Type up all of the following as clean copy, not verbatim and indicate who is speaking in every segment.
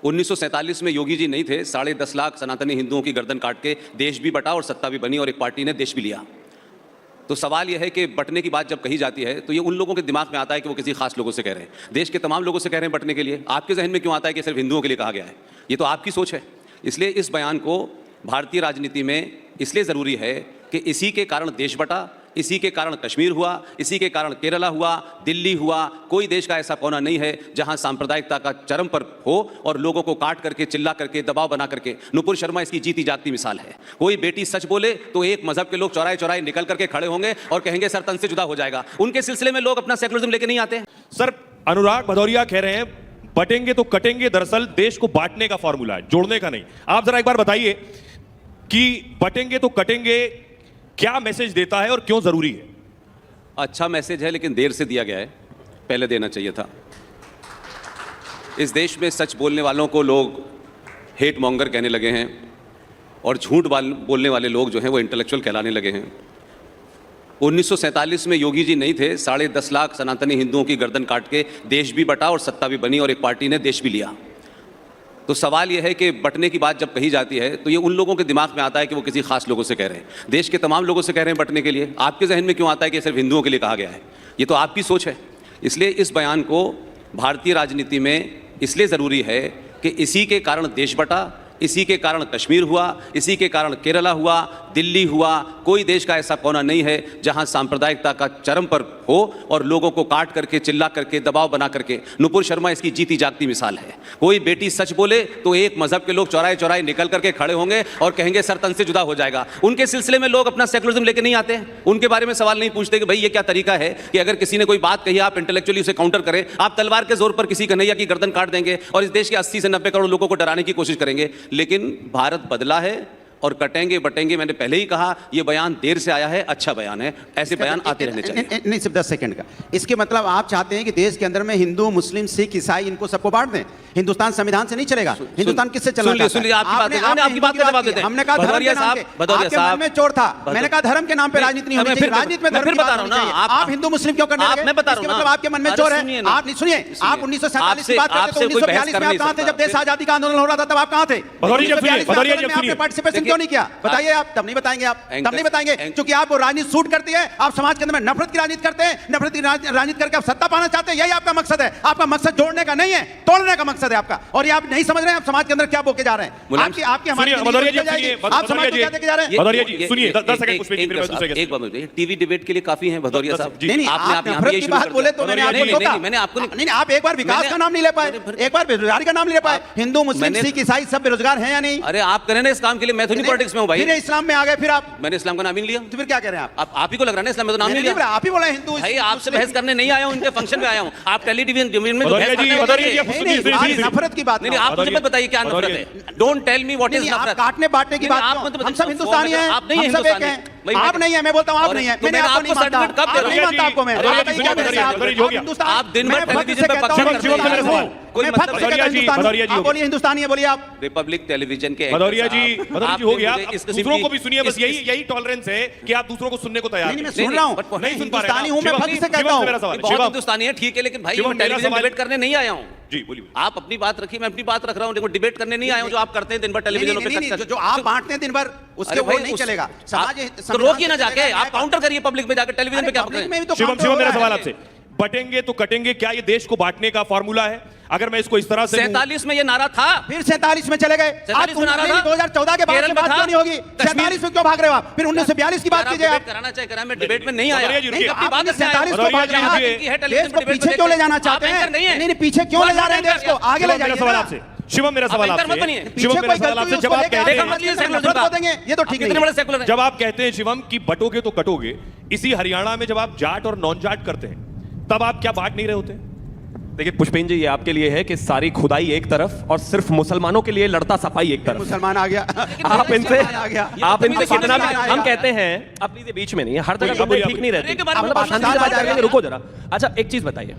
Speaker 1: 1947 में योगी जी नहीं थे, 10.5 लाख सनातनी हिंदुओं की गर्दन काट के देश भी बटा और सत्ता भी बनी और एक पार्टी ने देश भी लिया। तो सवाल यह है कि बटने की बात जब कही जाती है तो ये उन लोगों के दिमाग में आता है कि वो किसी खास लोगों से कह रहे हैं, देश के तमाम लोगों से कह रहे हैं बटने के लिए। आपके जहन में क्यों आता है कि सिर्फ हिंदुओं के लिए कहा गया है? ये तो आपकी सोच है। इसलिए इस बयान को भारतीय राजनीति में इसलिए ज़रूरी है कि इसी के कारण देश बटा, इसी के कारण कश्मीर हुआ, इसी के कारण केरला हुआ, दिल्ली हुआ। कोई देश का ऐसा कोना नहीं है जहां सांप्रदायिकता का चरम पर हो और लोगों को काट करके, चिल्ला करके, दबाव बना करके। नुपुर शर्मा इसकी जीती जागती मिसाल है। कोई बेटी सच बोले तो एक मजहब के लोग चौराहे चौराहे निकल करके खड़े होंगे और कहेंगे सर तन से जुदा हो जाएगा। उनके सिलसिले में लोग अपना सेकुलरिज्म लेके नहीं आते।
Speaker 2: सर, अनुराग भदौरिया कह रहे हैं बटेंगे तो कटेंगे, दरअसल देश को बांटने का फॉर्मूला है, जोड़ने का नहीं। आप जरा एक बार बताइए कि बटेंगे तो कटेंगे क्या मैसेज देता है और क्यों जरूरी है?
Speaker 1: अच्छा मैसेज है, लेकिन देर से दिया गया है, पहले देना चाहिए था। इस देश में सच बोलने वालों को लोग हेट मॉन्गर कहने लगे हैं और झूठ बोलने वाले लोग जो हैं वो इंटेलेक्चुअल कहलाने लगे हैं। 1947 में योगी जी नहीं थे, 10.5 लाख सनातनी हिंदुओं की गर्दन काट के देश भी बटा और सत्ता भी बनी और एक पार्टी ने देश भी लिया। तो सवाल यह है कि बटने की बात जब कही जाती है तो ये उन लोगों के दिमाग में आता है कि वो किसी खास लोगों से कह रहे हैं, देश के तमाम लोगों से कह रहे हैं बटने के लिए। आपके जहन में क्यों आता है कि सिर्फ हिंदुओं के लिए कहा गया है? ये तो आपकी सोच है। इसलिए इस बयान को भारतीय राजनीति में इसलिए ज़रूरी है कि इसी के कारण देश बटा, इसी के कारण कश्मीर हुआ, इसी के कारण केरला हुआ, दिल्ली हुआ। कोई देश का ऐसा कोना नहीं है जहां सांप्रदायिकता का चरम पर हो और लोगों को काट करके, चिल्ला करके, दबाव बना करके। नुपुर शर्मा इसकी जीती जागती मिसाल है। कोई बेटी सच बोले तो एक मजहब के लोग चौराहे चौराहे निकल करके खड़े होंगे और कहेंगे सर तन से जुदा हो जाएगा। उनके सिलसिले में लोग अपना सेकुलरिज्म लेके नहीं आते। उनके बारे में सवाल नहीं पूछते कि भाई ये क्या तरीका है कि अगर किसी ने कोई बात कही आप इंटेलेक्चुअली उसे काउंटर करें। आप तलवार के जोर पर किसी कन्हैया की गर्दन काट देंगे और इस देश के 80 से 90 करोड़ लोगों को डराने की कोशिश करेंगे। लेकिन भारत बदला है और कटेंगे बटेंगे, मैंने पहले ही कहा, यह बयान देर से आया है, अच्छा बयान है, ऐसे बयान आते रहने चाहिए।
Speaker 3: नहीं, सिर्फ 10 सेकंड का। इसके मतलब आप चाहते हैं कि देश के अंदर में हिंदू, मुस्लिम, सिख, ईसाई इनको सबको बांट दें? हिंदुस्तान संविधान से नहीं चलेगा। हिंदुस्तान किससे चलेगा?
Speaker 1: सुनिए, आपकी बात का जवाब देते हैं।
Speaker 3: हमने कहा भदौरिया साहब में चोर था, मैंने कहा धर्म के नाम पे राजनीति नहीं होनी चाहिए। राजनीति में धर्म बता रहा हूं ना, आप हिंदू मुस्लिम क्यों करने लगे? मतलब आपके मन में चोर है। आप नहीं सुनिए, आप 1947 की बात करते तो 1942 में आप कहां थे? जब देश आजादी का आंदोलन हो रहा था तब आप कहां थे? आपने पार्टिसिपेशन क्यों नहीं किया? बताइए। आप तब नहीं बताएंगे, आप तब नहीं बताएंगे क्योंकि आप वो राजनीति सूट करती है। आप समाज के अंदर में नफरत की राजनीति करते हैं, नफरत की राजनीति करके आप सत्ता पाना चाहते हैं। यही आपका मकसद है। आपका मकसद जोड़ने का नहीं है, तोड़ने का मकसद है आपका। और ये आप नहीं समझ रहे हैं आप समाज के अंदर क्या बोके जा रहे हैं। आपकी हमारी आप समाज को क्या देके जा रहे हैं?
Speaker 2: भदौरिया जी सुनिए, 10 सेकंड कुछ
Speaker 1: एक बात टीवी डिबेट के लिए काफी है भदौरिया साहब।
Speaker 3: नहीं, आप नफरत की बात बोले तो मैंने आपको नहीं, आप एक बार विकास का नाम नहीं ले पाए, एक बार बेरोजगारी का नाम नहीं ले पाए। हिंदू, मुस्लिम, सिख, ईसाई सब बेरोजगार हैं या नहीं?
Speaker 1: अरे आप करें ना इस काम के लिए, मैं तो नहीं पॉलिटिक्स में हूं भाई।
Speaker 3: इस्लाम में आ गए फिर आप?
Speaker 1: मैंने इस्लाम का नाम ही नहीं लिया।
Speaker 3: तो फिर क्या कह रहे हैं
Speaker 1: आप ही को लग रहा है ना इस्लाम में तो नाम नहीं लिया।
Speaker 3: आप ही बोला हिंदू।
Speaker 1: भाई आपसे बहस करने नहीं आया हूं, उनके फंक्शन में आया हूं। आप टेलीविजन में
Speaker 3: नफरत की बात
Speaker 1: नहीं, आप मुझे मत बताइए क्या नफरत है। Don't tell me what is नफरत।
Speaker 3: काटने बांटने की बात, हम सब हिंदुस्तानी हैं।
Speaker 1: आप नहीं है,
Speaker 3: आप नहीं है, मैं बोलता हूं आप नहीं है। मैंने आपको सर्टिफिकेट कब दे दूंगा आपको? मैं
Speaker 1: आप दिन भर टेलीविजन पे पक्ष करते हैं। कोई मतलब
Speaker 3: बोलिए हिंदुस्तानी है, बोलिए आप।
Speaker 1: रिपब्लिक टेलीविजन के
Speaker 2: भदौरिया जी हो गया। दूसरों को भी सुनिए, बस यही टॉलरेंस है कि आप दूसरों को सुनने को तैयार
Speaker 3: नहीं। मैं सुन रहा हूं,
Speaker 2: नहीं सुन पा रहे।
Speaker 3: हिंदुस्तानी हूं मैं, फर्क से कहता हूं।
Speaker 1: बहुत हिंदुस्तानी है, ठीक है, लेकिन भाई मैं टेलीविजन डिबेट करने नहीं आया हूं।
Speaker 2: जी बोलिए।
Speaker 1: आप अपनी बात रखिए, मैं अपनी बात रख रहा हूं। देखो डिबेट करने नहीं आया हूं जो आप करते हैं दिन भर टेलीविजन पे।
Speaker 3: जो आप बांटते हैं दिन भर उसके वो नहीं चलेगा।
Speaker 1: तो रोकिए ना जाके, आप काउंटर करिए पब्लिक में जाकर, टेलीविजन पे क्या कर रहे हैं?
Speaker 2: शिवम मेरा सवाल आपसे, बटेंगे तो कटेंगे क्या ये देश को बांटने का फॉर्मूला है? अगर मैं इसको इस तरह से
Speaker 1: 47 में ये नारा था,
Speaker 3: फिर 47 में चले गए। 2014 के बाद की बात क्यों नहीं होगी? 47 में क्यों भाग रहे हो आप? फिर 1942 की बात कीजिए। आप
Speaker 1: कराना चाहिए करा, मैं डिबेट में नहीं आया।
Speaker 3: अपनी बात 47 को भाग रहे हैं, देश को पीछे क्यों ले जाना चाहते हैं? नहीं, पीछे क्यों ले जा रहे हैं देश को? आगे ले जाइए।
Speaker 2: सवाल आपसे शिवम, मेरा सवाल आपसे, शिवम मेरा सवाल आपसे, जब आप कहते हैं,
Speaker 3: ये तो ठीक है,
Speaker 2: जब आप कहते हैं शिवम कि बटोगे तो कटोगे, इसी हरियाणा में जब आप जाट और नॉन जाट करते हैं तब आप क्या बांट नहीं रहे होते?
Speaker 4: देखिए पुष्पेंद्र जी, ये आपके लिए है कि सारी खुदाई एक तरफ और सिर्फ मुसलमानों के लिए लड़ता सफाई एक तरफ।
Speaker 3: मुसलमान आ गया।
Speaker 4: आप इनसे कितना भी हम कहते हैं, आप प्लीज बीच में नहीं है, हर जगह ठीक नहीं रहती। रुको जरा। अच्छा एक चीज बताइए,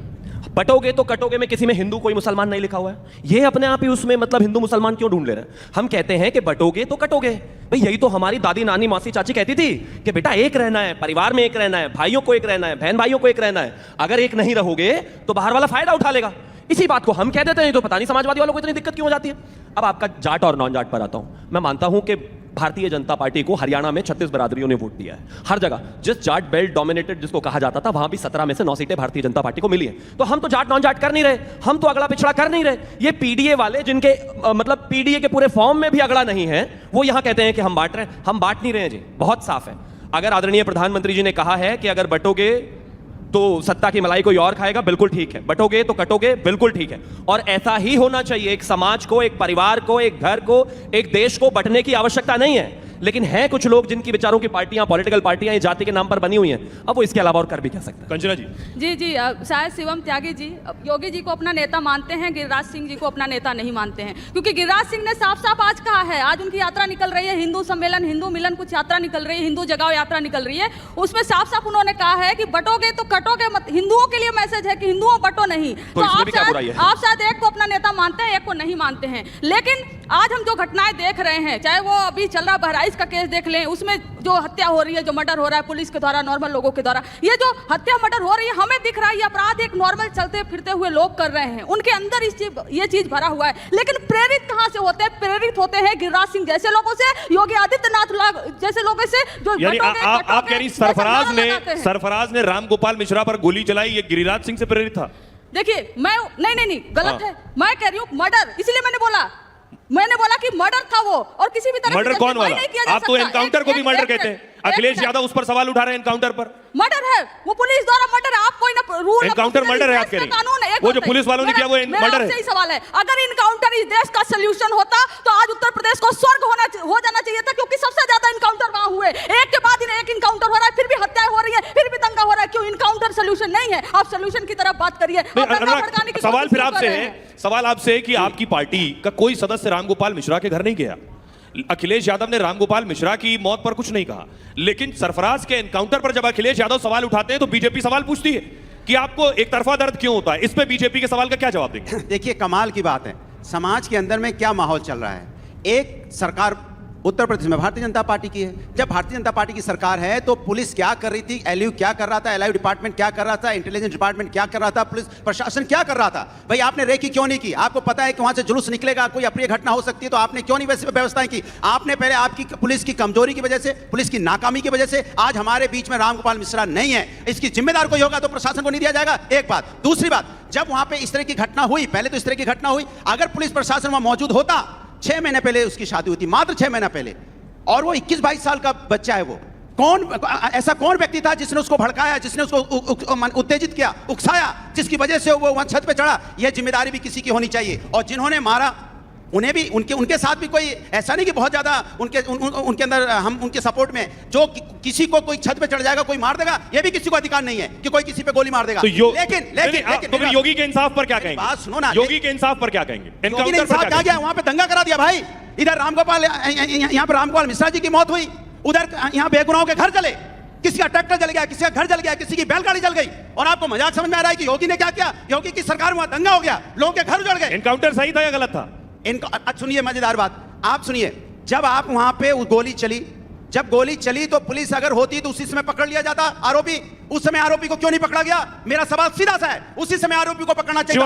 Speaker 4: बटोगे तो कटोगे में किसी में हिंदू कोई मुसलमान नहीं लिखा हुआ है। ये अपने आप ही उसमें मतलब हिंदू मुसलमान क्यों ढूंढ ले रहे हैं? हम कहते हैं कि बटोगे तो कटोगे। भाई यही तो हमारी दादी नानी मासी चाची कहती थी कि बेटा एक रहना है, परिवार में एक रहना है, भाइयों को एक रहना है, बहन भाइयों को एक रहना है। अगर एक नहीं रहोगे तो बाहर वाला फायदा उठा लेगा। इसी बात को हम कह देते हैं तो पता नहीं समाजवादी वालों को इतनी दिक्कत क्यों हो जाती है। अब आपका जाट और नॉन जाट पर आता हूं। मैं मानता हूं कि भारतीय जनता पार्टी को हरियाणा में 36 बरादरियों ने वोट दिया है। हर जगह जिस जाट बेल्ट डोमिनेटेड जिसको कहा जाता था, वहां भी 17 में से 9 सीटें भारतीय जनता पार्टी को मिली है। तो हम तो जाट नॉन जाट कर नहीं रहे, हम तो अगला पिछड़ा कर नहीं रहे। ये पीडीए वाले जिनके मतलब पीडीए के पूरे फॉर्म में भी अगला नहीं है, वो यहां कहते हैं कि हम बांट रहे हैं। हम बांट नहीं रहे हैं जी, बहुत साफ है। अगर आदरणीय प्रधानमंत्री जी ने कहा है कि अगर बटोगे तो सत्ता की मलाई कोई और खाएगा, बिल्कुल ठीक है। बटोगे तो कटोगे, बिल्कुल ठीक है। और ऐसा ही होना चाहिए। एक समाज को, एक परिवार को, एक घर को, एक देश को बंटने की आवश्यकता नहीं है। लेकिन हैं कुछ लोग जिनकी विचारों की पार्टियां, पॉलिटिकल पार्टियां जाति के नाम पर बनी हुई हैं। अब वो इसके अलावा और कर भी क्या सकते हैं।
Speaker 2: कंचना जी
Speaker 5: जी शायद शिवम त्यागी जी योगी जी को अपना नेता मानते हैं, गिरिराज सिंह जी को अपना नेता नहीं मानते हैं। क्योंकि गिरिराज सिंह ने साफ साफ आज कहा है, आज उनकी यात्रा निकल रही है, हिंदू सम्मेलन, हिंदू मिलन कुछ यात्रा निकल रही है, हिंदू जगाओ यात्रा निकल रही है। उसमें साफ साफ उन्होंने कहा है कि बटोगे तो कटोगे मत। हिंदुओं के लिए मैसेज है कि हिंदुओं बटो नहीं। तो आप शायद एक को अपना नेता मानते हैं, एक को नहीं मानते हैं। लेकिन आज हम जो घटनाएं देख रहे हैं, चाहे वो अभी चल रहा बहराइच का केस देख लें, उसमें जो हत्या हो रही है, जो मर्डर हो रहा है पुलिस के द्वारा, नॉर्मल लोगों के द्वारा, ये जो हत्या मर्डर हो रही है, हमें दिख रहा है ये अपराध एक नॉर्मल चलते फिरते हुए लोग कर रहे हैं। उनके अंदर ये चीज भरा हुआ है। लेकिन प्रेरित कहां से होते हैं? प्रेरित होते हैं गिरिराज सिंह जैसे लोगों से, योगी आदित्यनाथ जैसे लोगों से, जो
Speaker 2: आप कह रही सरफराज ने रामगोपाल मिश्रा पर गोली चलाई, ये गिरिराज सिंह से प्रेरित था?
Speaker 5: देखिए मैं नहीं गलत है। मैं कह रही हूँ मर्डर, इसलिए मैंने बोला कि मर्डर था वो, और किसी भी तरह
Speaker 2: मर्डर कौन वाला? आप तो एनकाउंटर को भी मर्डर कहते हैं। अखिलेश यादव उस पर सवाल उठा रहे हैं एनकाउंटर पर।
Speaker 5: मर्डर है वो, पुलिस द्वारा मर्डर है। आप कोई ना रूल
Speaker 2: एनकाउंटर मर्डर है आप कह रही हैं? वो जो पुलिस वालों ने किया वो मर्डर है।
Speaker 5: सही सवाल है। अगर इनकाउंटर इस देश का सॉल्यूशन होता तो आज उत्तर प्रदेश को स्वर्ग हो जाना चाहिए था, क्योंकि सबसे ज्यादा इनकाउंटर वहां हुए। एक के बाद एक इनकाउंटर हो रहा है, फिर भी हत्याएं हो रही है, फिर भी दंगा हो रहा है। क्यों इनकाउंटर सॉल्यूशन नहीं है? आप सॉल्यूशन की तरफ बात करिए।
Speaker 2: सवाल फिर आपसे है, सवाल आपसे है कि आपकी पार्टी का कोई सदस्य रामगोपाल मिश्रा के घर नहीं गया। अखिलेश यादव ने रामगोपाल मिश्रा की मौत पर कुछ नहीं कहा, लेकिन सरफराज के एनकाउंटर पर जब अखिलेश यादव सवाल उठाते हैं तो बीजेपी सवाल पूछती है कि आपको एक तरफा दर्द क्यों होता है। इस पे बीजेपी के सवाल का क्या जवाब देंगे?
Speaker 3: देखिए कमाल की बात है, समाज के अंदर में क्या माहौल चल रहा है। एक सरकार उत्तर प्रदेश में भारतीय जनता पार्टी की है। जब भारतीय जनता पार्टी की सरकार है तो पुलिस क्या कर रही थी, एलयू क्या कर रहा था, एलआईयू डिपार्टमेंट क्या कर रहा था, इंटेलिजेंस डिपार्टमेंट क्या कर रहा था, पुलिस प्रशासन क्या कर रहा था? भाई आपने रेकी क्यों नहीं की? आपको पता है कि वहां से जुलूस निकलेगा, कोई अप्रिय घटना हो सकती है, तो आपने क्यों नहीं वैसे व्यवस्थाएं की? आपने पहले आपकी पुलिस की कमजोरी की वजह से, पुलिस की नाकामी की वजह से आज हमारे बीच में रामगोपाल मिश्रा नहीं है। इसकी जिम्मेदार कोई होगा तो प्रशासन को नहीं दिया जाएगा। एक बात। दूसरी बात, जब वहां पे इस तरह की घटना हुई, पहले तो इस तरह की घटना हुई, अगर पुलिस प्रशासन वहां मौजूद होता, 6 महीने पहले उसकी शादी हुई थी, मात्र 6 महीना पहले, और वो 21-22 साल का बच्चा है। वो ऐसा कौन व्यक्ति था जिसने उसको भड़काया, जिसने उसको उत्तेजित किया, उकसाया, जिसकी वजह से वो वहां छत पे चढ़ा? यह जिम्मेदारी भी किसी की होनी चाहिए। और जिन्होंने मारा उन्हें भी, उनके साथ भी कोई ऐसा नहीं कि बहुत ज्यादा उनके अंदर हम उनके सपोर्ट में, जो किसी को कोई छत पे चढ़ जाएगा, कोई मार देगा, ये भी किसी को अधिकार नहीं है कि कोई किसी पे गोली मार देगा।
Speaker 2: लेकिन योगी के इंसाफ पर क्या कहेंगे?
Speaker 3: बात सुनो ना,
Speaker 2: योगी के इंसाफ पर क्या कहेंगे?
Speaker 3: एनकाउंटर पर क्या गया? वहां पे दंगा करा दिया भाई। इधर यहाँ पे रामगोपाल मिश्रा जी की मौत हुई, उधर यहाँ बेगुनाहों के घर जले, किसी का ट्रैक्टर जल गया, किसी का घर जल गया, किसी की बैलगाड़ी जल गई, और आपको मजाक समझ में आ रहा है कि योगी ने क्या किया? योगी की सरकार में दंगा हो गया, लोगों के घर उजड़ गए।
Speaker 2: एनकाउंटर सही था या गलत था?
Speaker 3: सुनिए मजेदार बात, आप सुनिए। जब आप वहां पे गोली चली, जब गोली चली तो पुलिस अगर होती तो उसी समय पकड़ लिया जाता आरोपी। उस समय आरोपी को क्यों नहीं पकड़ा गया? मेरा सवाल सीधा सा है, उसी समय आरोपी को पकड़ना चाहिए।